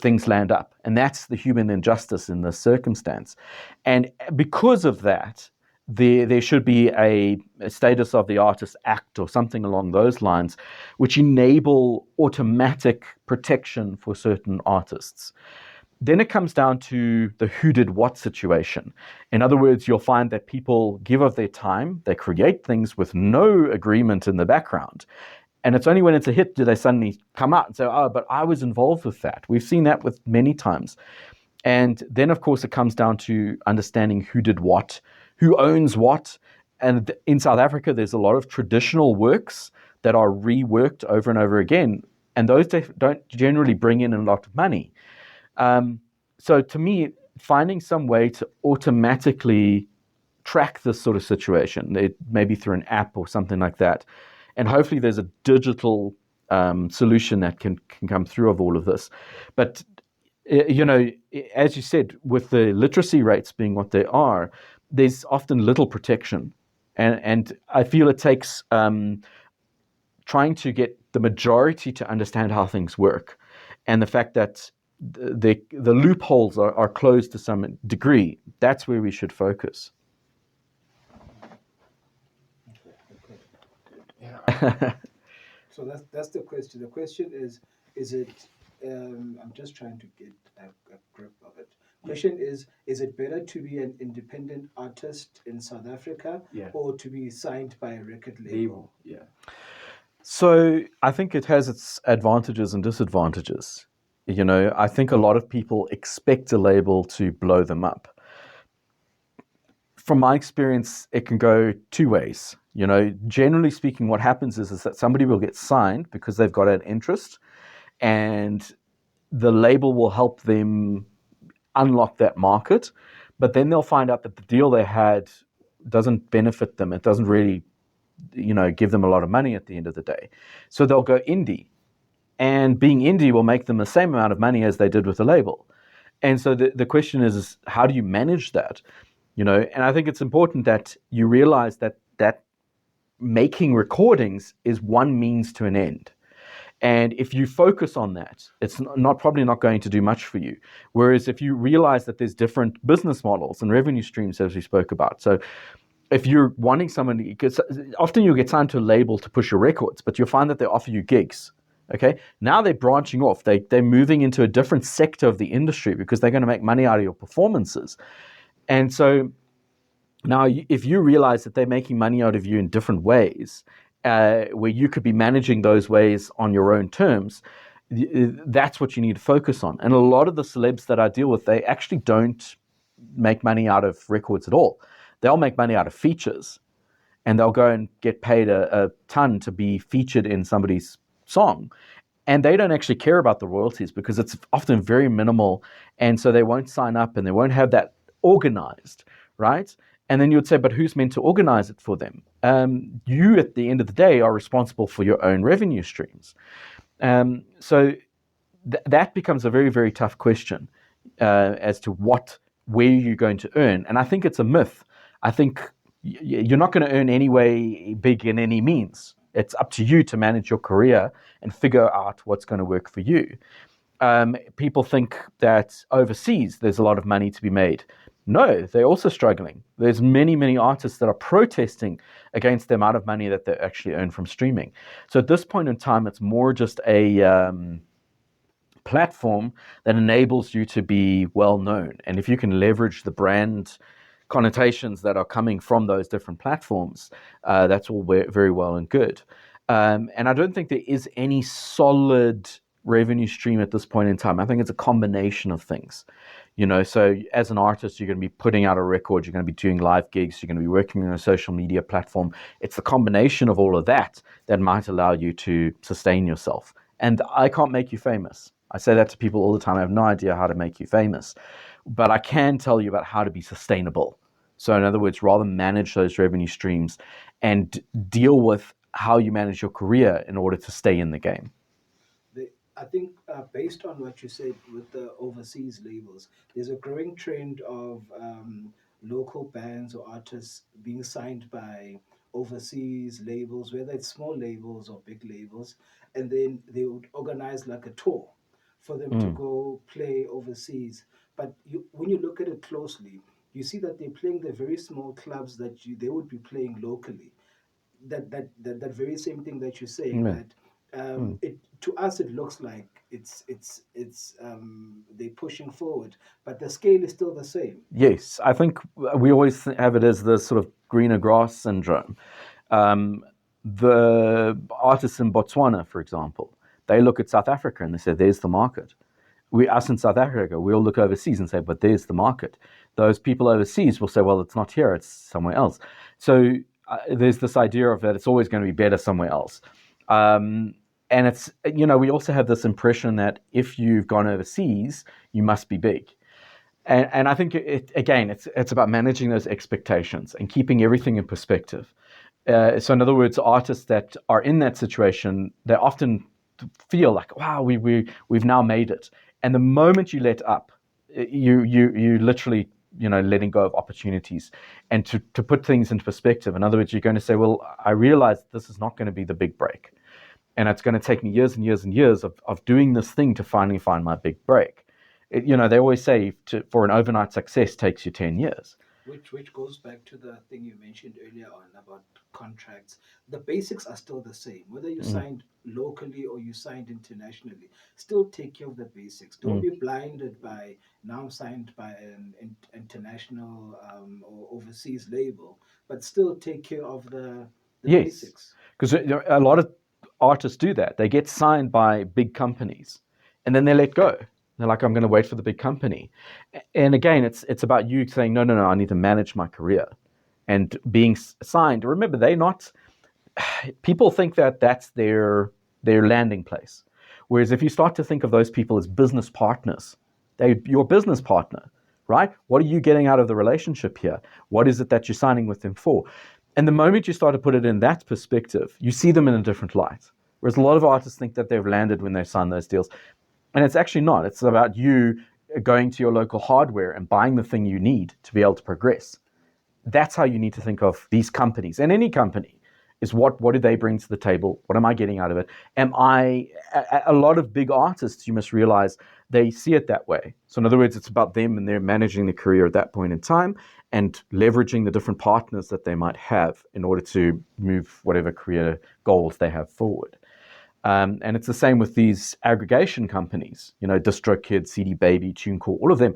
[SPEAKER 2] things land up. And that's the human injustice in this circumstance. And because of that, there should be a Status of the Artist Act or something along those lines, which enable automatic protection for certain artists. Then it comes down to the who did what situation. In other words, you'll find that people give of their time, they create things with no agreement in the background. And it's only when it's a hit do they suddenly come out and say, oh, but I was involved with that. We've seen that with many times. And then, of course, it comes down to understanding who did what, who owns what. And in South Africa, there's a lot of traditional works that are reworked over and over again. And those don't generally bring in a lot of money. So to me, finding some way to automatically track this sort of situation, maybe through an app or something like that, and hopefully there's a digital solution that can come through of all of this. But, you know, as you said, with the literacy rates being what they are, there's often little protection. And I feel it takes trying to get the majority to understand how things work, and the fact that the loopholes are closed to some degree. That's where we should focus.
[SPEAKER 1] So that's the question. The question is it? I'm just trying to get a grip of it. Question is it better to be an independent artist in South Africa or to be signed by a record label?
[SPEAKER 4] Yeah.
[SPEAKER 2] So I think it has its advantages and disadvantages. You know, I think a lot of people expect a label to blow them up. From my experience, it can go two ways. You know, generally speaking, what happens is that somebody will get signed because they've got an interest, and the label will help them unlock that market. But then they'll find out that the deal they had doesn't benefit them. It doesn't really, you know, give them a lot of money at the end of the day. So they'll go indie. And being indie will make them the same amount of money as they did with the label. And so the question is how do you manage that? You know, and I think it's important that you realize that making recordings is one means to an end. And if you focus on that, it's probably not going to do much for you. Whereas if you realize that there's different business models and revenue streams, as we spoke about. So if you're wanting someone, because often you'll get signed to a label to push your records, but you'll find that they offer you gigs. Okay, now they're branching off. They're moving into a different sector of the industry because they're going to make money out of your performances. And so now, if you realize that they're making money out of you in different ways, where you could be managing those ways on your own terms, that's what you need to focus on. And a lot of the celebs that I deal with, they actually don't make money out of records at all. They'll make money out of features, and they'll go and get paid a ton to be featured in somebody's song. And they don't actually care about the royalties because it's often very minimal. And so they won't sign up and they won't have that organized, right? And then you would say, but who's meant to organize it for them? You, at the end of the day, are responsible for your own revenue streams. So that becomes a very, very tough question as to where you're going to earn. And I think it's a myth. I think you're not going to earn any way big in any means. It's up to you to manage your career and figure out what's going to work for you. People think that overseas there's a lot of money to be made. No, they're also struggling. There's many, many artists that are protesting against the amount of money that they actually earn from streaming. So at this point in time, it's more just a platform that enables you to be well known. And if you can leverage the brand connotations that are coming from those different platforms, that's all very well and good. And I don't think there is any solid revenue stream at this point in time. I think it's a combination of things. You know, so as an artist, you're going to be putting out a record, you're going to be doing live gigs, you're going to be working on a social media platform. It's the combination of all of that that might allow you to sustain yourself. And I can't make you famous. I say that to people all the time. I have no idea how to make you famous, but I can tell you about how to be sustainable. So in other words, rather manage those revenue streams and deal with how you manage your career in order to stay in the game.
[SPEAKER 1] I think based on what you said with the overseas labels, there's a growing trend of local bands or artists being signed by overseas labels, whether it's small labels or big labels, and then they would organize like a tour for them to go play overseas. But when you look at it closely, you see that they're playing the very small clubs that they would be playing locally. That very same thing that you're saying, that it to us it looks like it's they're pushing forward, but the scale is still the same.
[SPEAKER 2] Yes, I think we always have it as the sort of greener grass syndrome. The artists in Botswana, for example, they look at South Africa and they say, there's the market. Us in South Africa, we'll look overseas and say, but there's the market. Those people overseas will say, well, it's not here, it's somewhere else. So there's this idea of that it's always going to be better somewhere else. And it's, you know, we also have this impression that if you've gone overseas, you must be big. And I think, it's about managing those expectations and keeping everything in perspective. So in other words, artists that are in that situation, they often feel like, wow, we've now made it. And the moment you let up, you literally, you know, letting go of opportunities. And to put things into perspective, in other words, you're going to say, well, I realize this is not going to be the big break. And it's going to take me years and years and years of doing this thing to finally find my big break. You know, they always say for an overnight success takes you 10 years.
[SPEAKER 1] Which goes back to the thing you mentioned earlier on about contracts. The basics are still the same, whether you
[SPEAKER 2] Mm.
[SPEAKER 1] signed locally or you signed internationally. Still take care of the basics. Don't
[SPEAKER 2] Mm.
[SPEAKER 1] be blinded by now I'm signed by an international or overseas label, but still take care of the
[SPEAKER 2] Yes,
[SPEAKER 1] basics.
[SPEAKER 2] because a lot of artists do that. They get signed by big companies, and then they let go. They're like, I'm going to wait for the big company. And again, it's about you saying, no, no, no, I need to manage my career and being signed. Remember, they're not. People think that that's their landing place. Whereas if you start to think of those people as business partners, they're your business partner, right? What are you getting out of the relationship here? What is it that you're signing with them for? And the moment you start to put it in that perspective, you see them in a different light. Whereas a lot of artists think that they've landed when they sign those deals. And it's actually not. It's about you going to your local hardware and buying the thing you need to be able to progress. That's how you need to think of these companies and any company is what do they bring to the table? What am I getting out of it? Am I a lot of big artists, you must realize they see it that way. So in other words, it's about them and they're managing the career at that point in time and leveraging the different partners that they might have in order to move whatever career goals they have forward. And it's the same with these aggregation companies, DistroKid, CD Baby, TuneCore, all of them.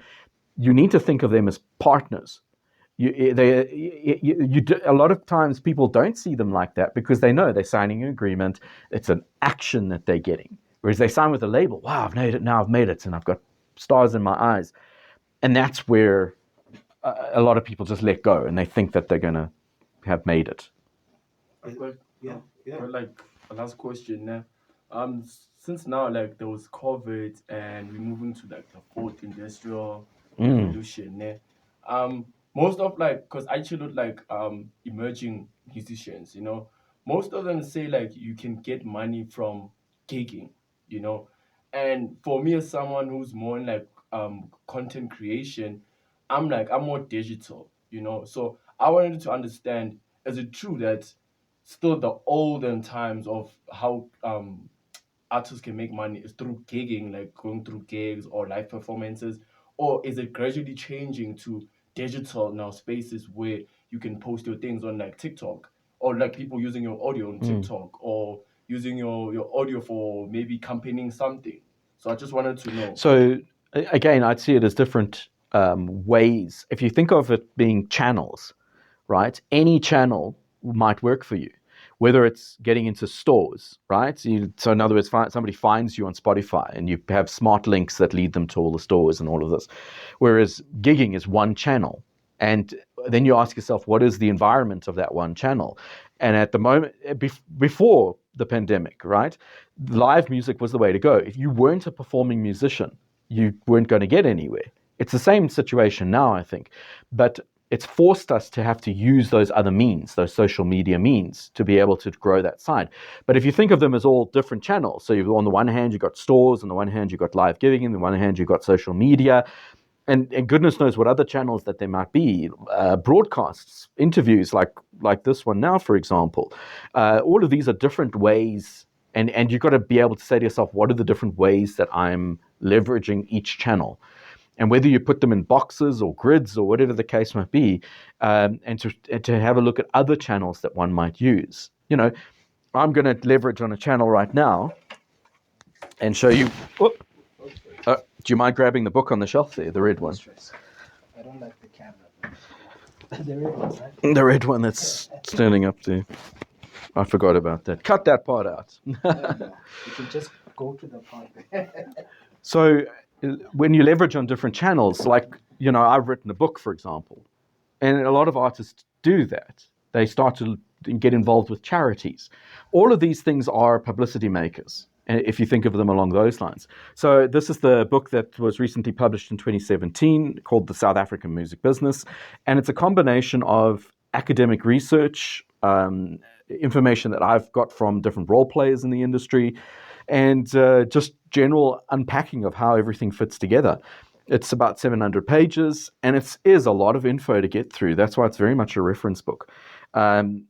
[SPEAKER 2] You need to think of them as partners. A lot of times people don't see them like that because they know they're signing an agreement. It's an action that they're getting. Whereas they sign with a label, wow, I've made it now, I've made it, and I've got stars in my eyes. And that's where a lot of people just let go and they think that they're going to have made it.
[SPEAKER 4] I've got,
[SPEAKER 1] Yeah, yeah.
[SPEAKER 4] got like a last question now. Since now like there was COVID and we're moving to like the fourth industrial revolution, né? Most of like, cause I actually look like emerging musicians, most of them say like you can get money from gigging, you know, and for me as someone who's more in like content creation, I'm more digital, so I wanted to understand, is it true that still the olden times of how artists can make money is through gigging, like going through gigs or live performances, or is it gradually changing to digital now spaces where you can post your things on like TikTok, or like people using your audio on TikTok, or using your audio for maybe campaigning something? So I just wanted to know.
[SPEAKER 2] So again, I'd see it as different ways. If you think of it being channels, right? Any channel might work for you, whether it's getting into stores, right? So in other words, somebody finds you on Spotify and you have smart links that lead them to all the stores and all of this. Whereas gigging is one channel. And then you ask yourself, what is the environment of that one channel? And at the moment, before the pandemic, right, live music was the way to go. If you weren't a performing musician, you weren't going to get anywhere. It's the same situation now, I think. But it's forced us to have to use those other means, those social media means, to be able to grow that side. But if you think of them as all different channels, so on the one hand, you've got stores, on the one hand, you've got live giving, on the one hand, you've got social media, and goodness knows what other channels that there might be, broadcasts, interviews like this one now, for example. All of these are different ways, and you've got to be able to say to yourself, what are the different ways that I'm leveraging each channel? And whether you put them in boxes or grids or whatever the case might be, and to have a look at other channels that one might use. I'm going to leverage on a channel right now and show you. Do you mind grabbing the book on the shelf there, the red one?
[SPEAKER 1] I don't like the camera. The red one, right?
[SPEAKER 2] The red one that's standing up there. I forgot about that. Cut that part out.
[SPEAKER 1] You can just go to the part.
[SPEAKER 2] So when you leverage on different channels, like, I've written a book, for example, and a lot of artists do that. They start to get involved with charities. All of these things are publicity makers, if you think of them along those lines. So this is the book that was recently published in 2017 called The South African Music Business. And it's a combination of academic research, information that I've got from different role players in the industry, and just general unpacking of how everything fits together. It's about 700 pages, and it is a lot of info to get through. That's why it's very much a reference book. And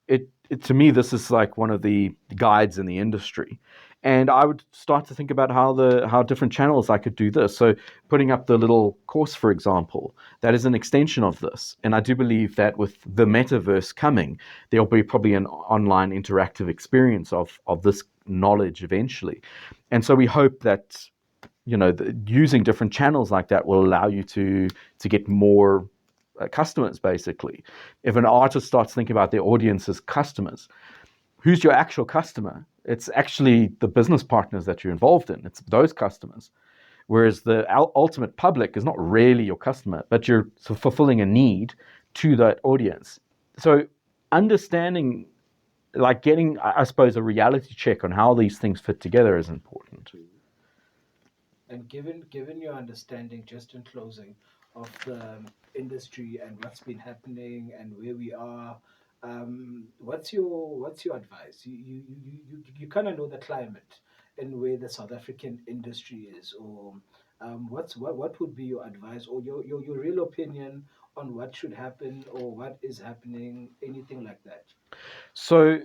[SPEAKER 2] it to me, this is like one of the guides in the industry. And I would start to think about how different channels I could do this. So putting up the little course, for example, that is an extension of this. And I do believe that with the metaverse coming, there'll be probably an online interactive experience of this knowledge eventually. And so we hope that, using different channels like that will allow you to get more customers, basically. If an artist starts thinking about their audience as customers, who's your actual customer? It's actually the business partners that you're involved in. It's those customers. Whereas the ultimate public is not really your customer, but you're sort of fulfilling a need to that audience. So understanding, like getting, I suppose, a reality check on how these things fit together is important.
[SPEAKER 1] And given your understanding, just in closing, of the industry and what's been happening and where we are, what's your advice? You kind of know the climate and where the South African industry is, or what would be your advice or your real opinion on what should happen or what is happening, anything like that?
[SPEAKER 2] So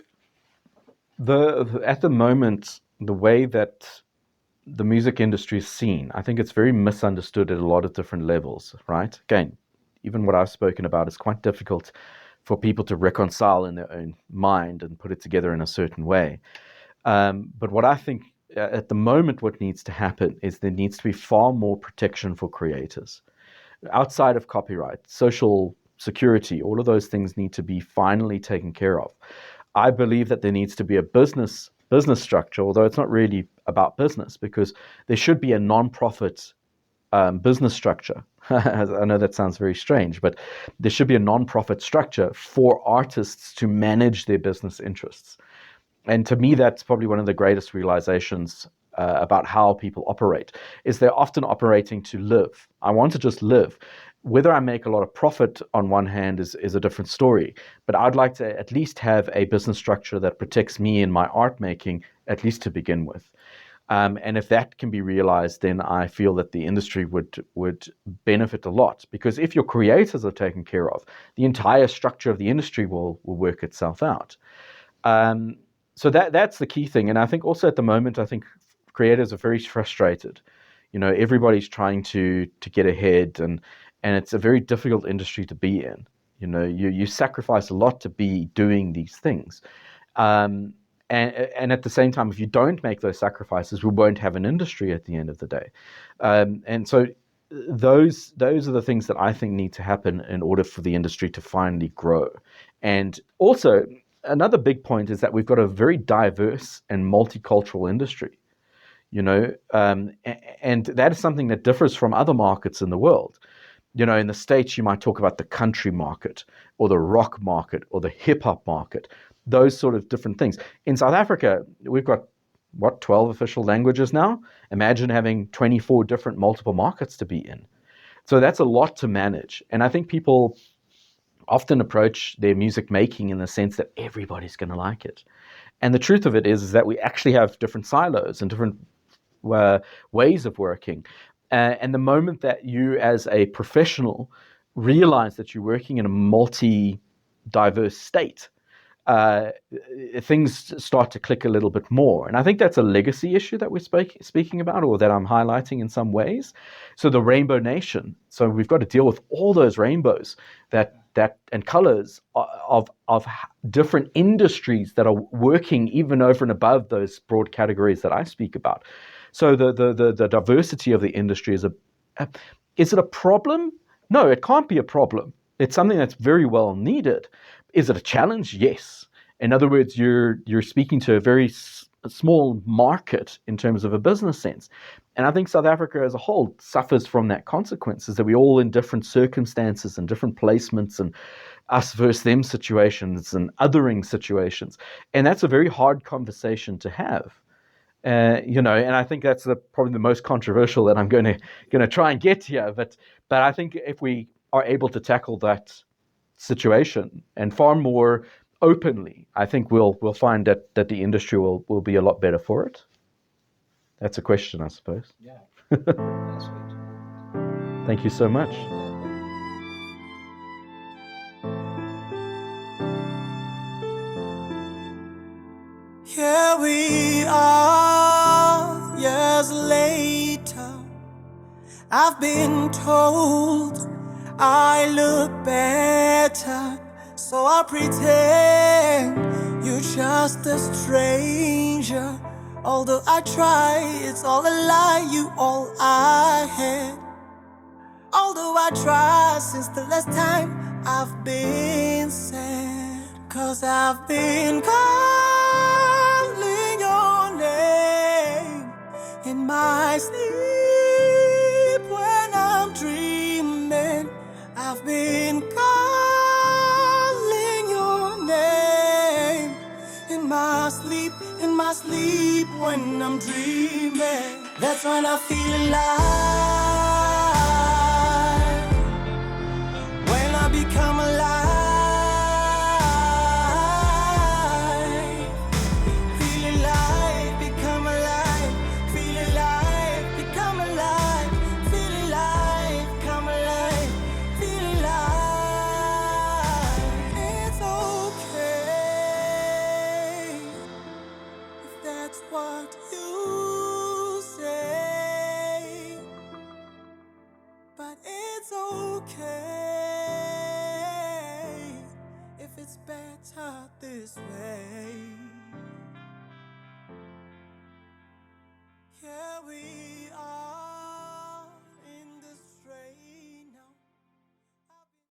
[SPEAKER 2] at the moment, the way that the music industry is seen, I think it's very misunderstood at a lot of different levels, right? Again, even what I've spoken about is quite difficult for people to reconcile in their own mind and put it together in a certain way. But what I think at the moment, what needs to happen is there needs to be far more protection for creators. Outside of copyright, social security, all of those things need to be finally taken care of. I believe that there needs to be a business structure, although it's not really about business, because there should be a non-profit business structure. I know that sounds very strange, but there should be a non-profit structure for artists to manage their business interests. And to me, that's probably one of the greatest realizations about how people operate, is they're often operating to live. I want to just live. Whether I make a lot of profit on one hand is a different story, but I'd like to at least have a business structure that protects me in my art making, at least to begin with. And if that can be realized, then I feel that the industry would benefit a lot, because if your creators are taken care of, the entire structure of the industry will work itself out. So that's the key thing. And I think also at the moment, I think creators are very frustrated. Everybody's trying to get ahead, and it's a very difficult industry to be in. You sacrifice a lot to be doing these things. And at the same time, if you don't make those sacrifices, we won't have an industry at the end of the day. And so those are the things that I think need to happen in order for the industry to finally grow. And also, another big point is that we've got a very diverse and multicultural industry, and that is something that differs from other markets in the world. In the States, you might talk about the country market or the rock market or the hip hop market, those sort of different things. In South Africa, we've got, 12 official languages now? Imagine having 24 different multiple markets to be in. So that's a lot to manage. And I think people often approach their music making in the sense that everybody's going to like it. And the truth of it is that we actually have different silos and different ways of working. And the moment that you as a professional realize that you're working in a multi-diverse state, things start to click a little bit more. And I think that's a legacy issue that we're speaking about, or that I'm highlighting in some ways. So the Rainbow Nation. So we've got to deal with all those rainbows that and colors of different industries that are working even over and above those broad categories that I speak about. So the diversity of the industry is it a problem? No, it can't be a problem. It's something that's very well needed. Is it a challenge? Yes. In other words, you're speaking to a very small market in terms of a business sense. And I think South Africa as a whole suffers from that consequence, is that we're all in different circumstances and different placements and us versus them situations and othering situations. And that's a very hard conversation to have. And I think that's probably the most controversial that I'm going to try and get here. But I think if we are able to tackle that situation and far more openly, I think we'll find that the industry will be a lot better for it. That's a question, I suppose.
[SPEAKER 1] Yeah, that's good.
[SPEAKER 2] Thank you so much.
[SPEAKER 3] Here we are. I've been told I look better, so I pretend you're just a stranger. Although I try, it's all a lie, you all I had. Although I try since the last time I've been sad, 'cause I've been calling your name in my sleep when I'm dreaming. I've been calling your name in my sleep when I'm dreaming. That's when I feel alive, when I become